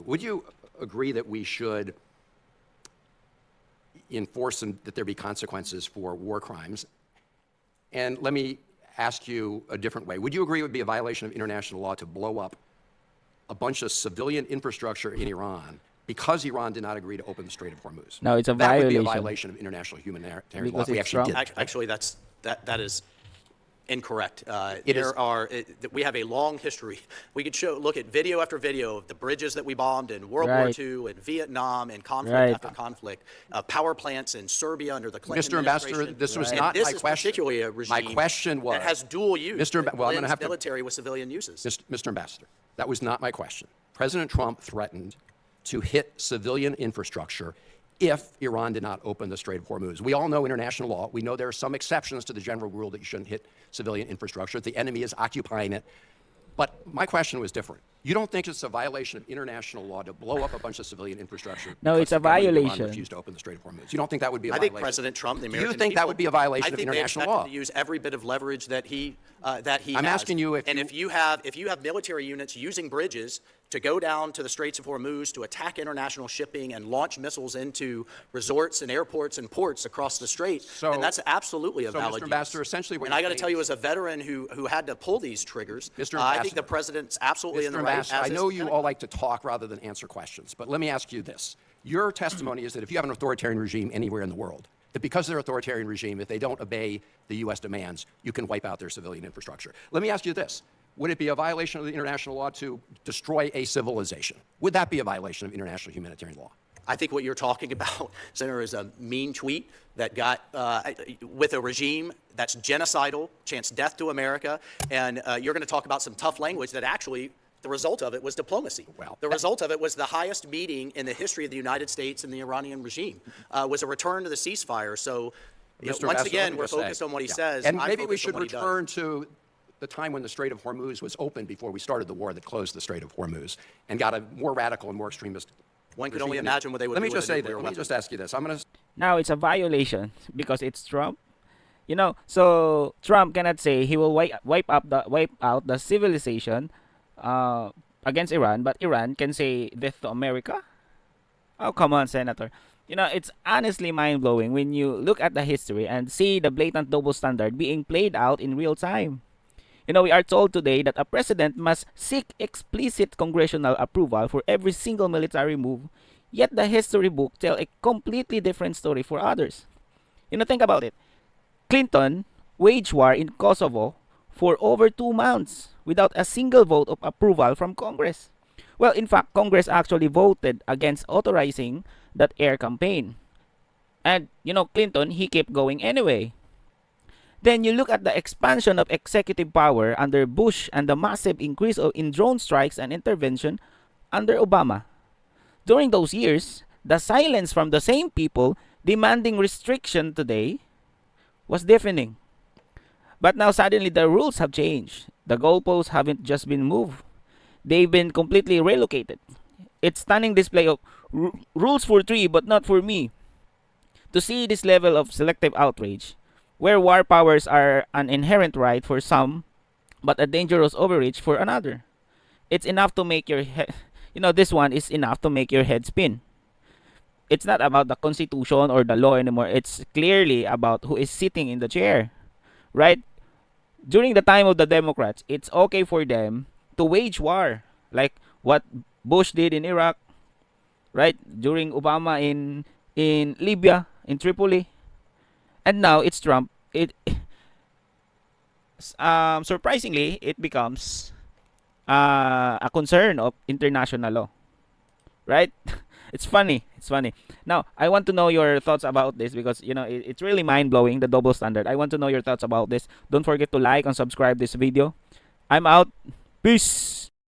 Would you agree that we should enforce that there be consequences for war crimes? And let me ask you a different way. Would you agree it would be a violation of international law to blow up a bunch of civilian infrastructure in Iran because Iran did not agree to open the Strait of Hormuz? No, it's a that violation. would be a violation of international humanitarian law. Because We it's actually Trump. did. Actually, that is incorrect. It is. We have a long history. We could look at video after video of the bridges that we bombed in World Right. War II, in Vietnam, and conflict Right. after conflict. Power plants in Serbia under the Clinton Mr. Ambassador, administration. this was And not this my is question. particularly a regime My question was, that has dual use. Mr. that Well, I'm going to blends have to. military with civilian uses. Mr. Ambassador, that was not my question. President Trump threatened to hit civilian infrastructure if Iran did not open the Strait of Hormuz. We all know international law. We know there are some exceptions to the general rule that you shouldn't hit civilian infrastructure if the enemy is occupying it. But my question was different. You don't think it's a violation of international law to blow up a bunch of civilian infrastructure? No, because it's a the government of Iran violation. refused to open the Strait of Hormuz. You don't think that would be a I violation? think President Trump, the Do American you think that people- would be a violation I of think international they expect law? him to use every bit of leverage that he has. I'm asking you if and you- if you have military units using bridges to go down to the Straits of Hormuz to attack international shipping and launch missiles into resorts and airports and ports across the strait, then that's absolutely a so, valid Mr. Ambassador, use. essentially what And I you're got to saying tell you, as a veteran who had to pull these triggers, Mr. I think Ambassador. the president's absolutely in Mr. the right. Ambassador, I as is know the you all Pentagon. like to talk rather than answer questions, but let me ask you this. Your testimony is that if you have an authoritarian regime anywhere in the world, that because they're an authoritarian regime, if they don't obey the U.S. demands, you can wipe out their civilian infrastructure. Let me ask you this. Would it be a violation of the international law to destroy a civilization? Would that be a violation of international humanitarian law? I think what you're talking about, Senator, is a mean tweet that got with a regime that's genocidal, chants death to America, and you're going to talk about some tough language that actually the result of it was diplomacy. Well, the result of it was the highest meeting in the history of the United States and the Iranian regime, was a return to the ceasefire. So, you know, Mr. once Ambassador, again, let me we're just say- focused on what he yeah. says. And I'm maybe we focused on should what he does. return to the time when the Strait of Hormuz was open before we started the war that closed the Strait of Hormuz and got a more radical and more extremist. One could only regime. imagine what they would Let me do just with a say that. nuclear Let me weapon. just ask you this. I'm going to. Now it's a violation because it's Trump. You know, so Trump cannot say he will wipe out the civilization against Iran, but Iran can say death to America. Oh, come on, Senator. You know, it's honestly mind-blowing when you look at the history and see the blatant double standard being played out in real time. You know, we are told today that a president must seek explicit congressional approval for every single military move, yet the history book tell a completely different story for others. You know, think about it. Clinton waged war in Kosovo for over 2 months without a single vote of approval from Congress. Well, in fact, Congress actually voted against authorizing that air campaign. And, you know, Clinton, he kept going anyway. Then you look at the expansion of executive power under Bush and the massive increase in drone strikes and intervention under Obama. During those years, the silence from the same people demanding restriction today was deafening. But now suddenly the rules have changed. The goalposts haven't just been moved. They've been completely relocated. It's stunning display of rules for three but not for me. To see this level of selective outrage, where war powers are an inherent right for some, but a dangerous overreach for another. It's enough to make your head, you know, this one is enough to make your head spin. It's not about the Constitution or the law anymore. It's clearly about who is sitting in the chair, right? During the time of the Democrats, it's okay for them to wage war, like what Bush did in Iraq, right? During Obama in Libya, in Tripoli. And now it's Trump. Surprisingly, it becomes a concern of international law, right? It's funny. It's funny. Now, I want to know your thoughts about this because, you know, it's really mind-blowing, the double standard. I want to know your thoughts about this. Don't forget to like and subscribe this video. I'm out. Peace.